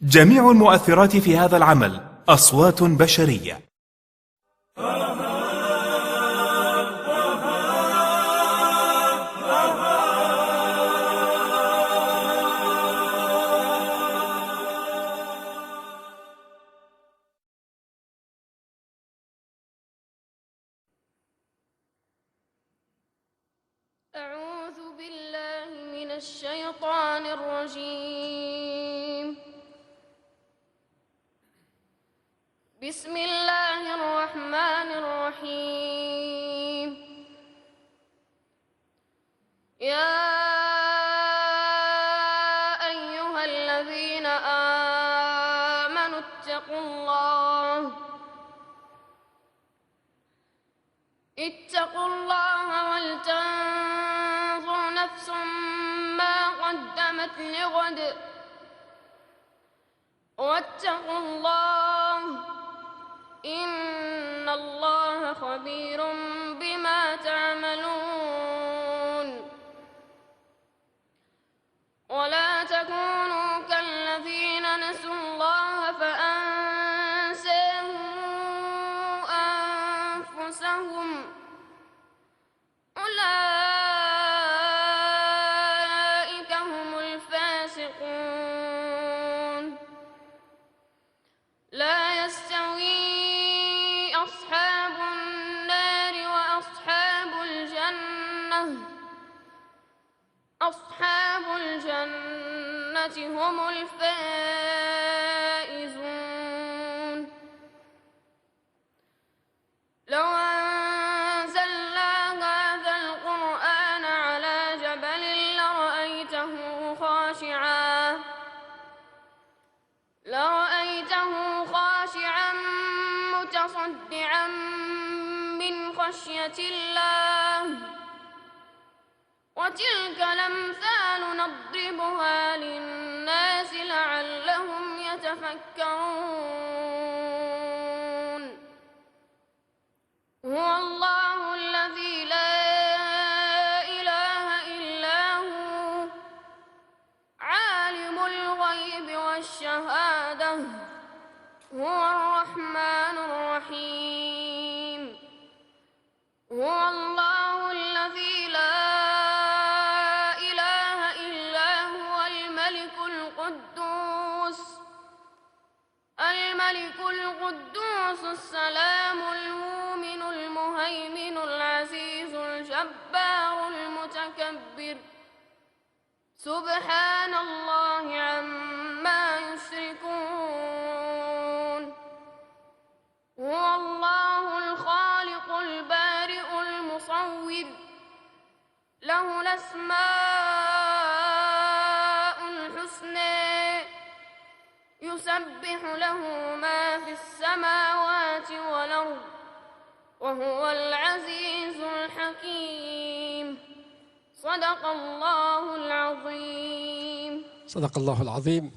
جميع المؤثرات في هذا العمل أصوات بشرية. أعوذ بالله من الشيطان الرجيم. بسم الله الرحمن الرحيم. يا أيها الذين آمنوا اتقوا الله ولتنظر نفس ما قدمت لغد واتقوا الله إن الله خبير بما تعملون. ولا تكونوا كالذين نسوا الله فأنساهم أنفسهم أولئك هم الفاسقون. لا يستوي أصحاب النار وأصحاب الجنة أصحاب الجنة هم الفائزون. لو أنزلنا هذا القرآن على جبل لرأيته خاشعا متصدعا من خشية الله. وتلك الأمثال نضربها للناس لعلهم يتفكرون. هو الله الذي لا إله إلا هو عالم الغيب والشهادة هو الرحمن الرحيم. هو الله الذي لا إله إلا هو الملك القدوس السلام المؤمن المهيمن العزيز الجبار المتكبر سبحان الله عما يشركون. هو الله الخالق البارئ المصور له الأسماء الحسنى يسبح له ما في السماوات والأرض وهو العزيز الحكيم. صدق الله العظيم. صدق الله العظيم.